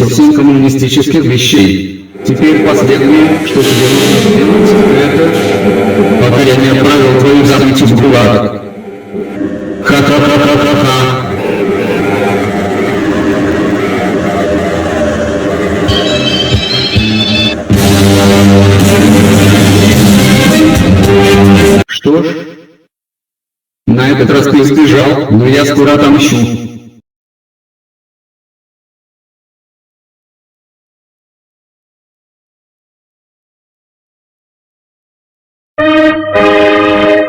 добился всех коммунистических вещей. Теперь последнее, что тебе нужно сделать, это... пока я не отправил твою задницу в ГУЛАГ. Ха-ха-ха-ха-ха-ха. Что ж, на этот раз ты сбежал, но я скоро отомщу.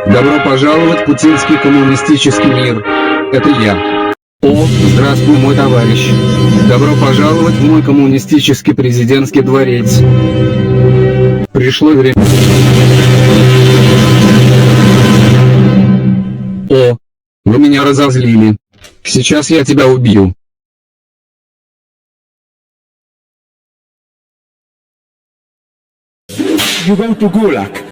Добро пожаловать в путинский коммунистический мир. Это я. О, здравствуй, мой товарищ. Добро пожаловать в мой коммунистический президентский дворец. Пришло время. О, вы меня разозлили. Сейчас я тебя убью. You go to Gulag.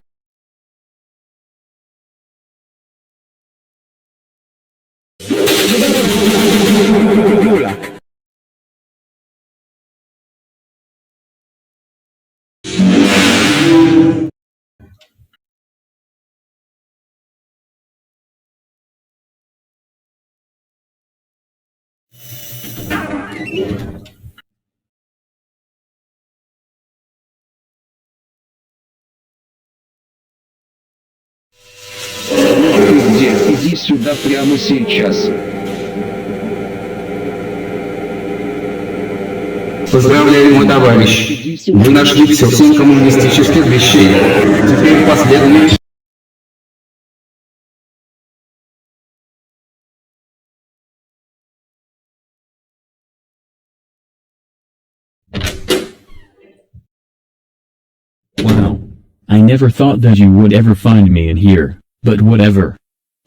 Gulag. Где? Иди сюда прямо сейчас. Поздравляю, мой товарищ. Вы нашли все 7 коммунистических вещей. Теперь последнее. Wow. I never thought that you would ever find me in here, but whatever.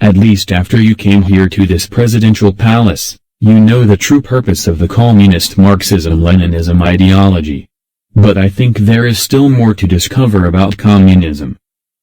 At least after you came here to this presidential palace, you know the true purpose of the communist Marxism-Leninism ideology. But I think there is still more to discover about communism.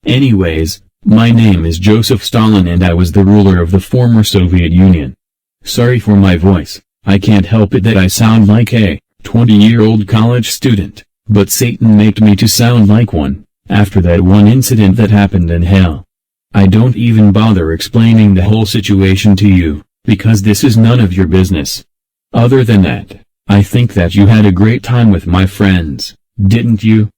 Anyways, my name is Joseph Stalin and I was the ruler of the former Soviet Union. Sorry for my voice, I can't help it that I sound like a 20-year-old college student, but Satan made me to sound like one, after that one incident that happened in hell. I don't even bother explaining the whole situation to you, because this is none of your business. Other than that, I think that you had a great time with my friends, didn't you?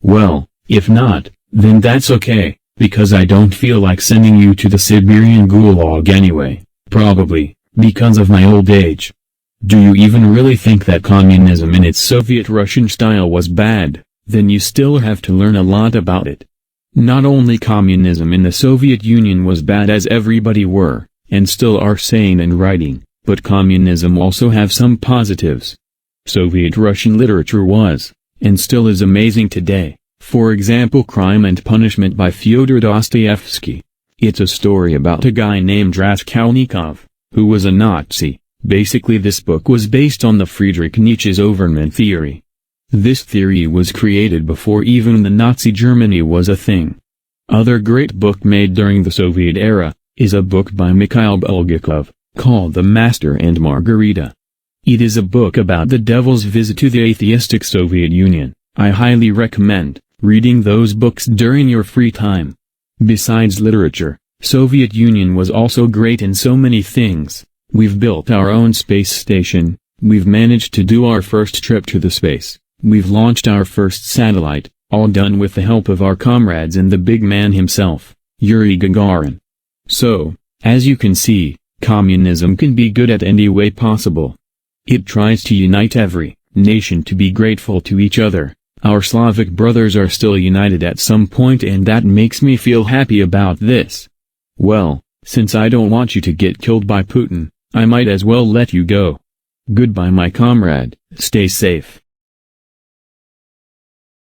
Well, if not, then that's okay, because I don't feel like sending you to the Siberian Gulag anyway, probably, because of my old age. Do you even really think that communism in its Soviet Russian style was bad? Then you still have to learn a lot about it. Not only communism in the Soviet Union was bad as everybody were, and still are saying and writing, but communism also have some positives. Soviet Russian literature was, and still is amazing today, for example Crime and Punishment by Fyodor Dostoevsky. It's a story about a guy named Raskolnikov, who was a Nazi. Basically this book was based on the Friedrich Nietzsche's Overman theory. This theory was created before even the Nazi Germany was a thing. Other great book made during the Soviet era, is a book by Mikhail Bulgakov, called The Master and Margarita. It is a book about the devil's visit to the atheistic Soviet Union. I highly recommend reading those books during your free time. Besides literature, Soviet Union was also great in so many things. We've built our own space station, we've managed to do our first trip to the space. We've launched our first satellite, all done with the help of our comrades and the big man himself, Yuri Gagarin. So, as you can see, communism can be good at any way possible. It tries to unite every nation to be grateful to each other. Our Slavic brothers are still united at some point and that makes me feel happy about this. Well, since I don't want you to get killed by Putin, I might as well let you go. Goodbye my comrade, stay safe.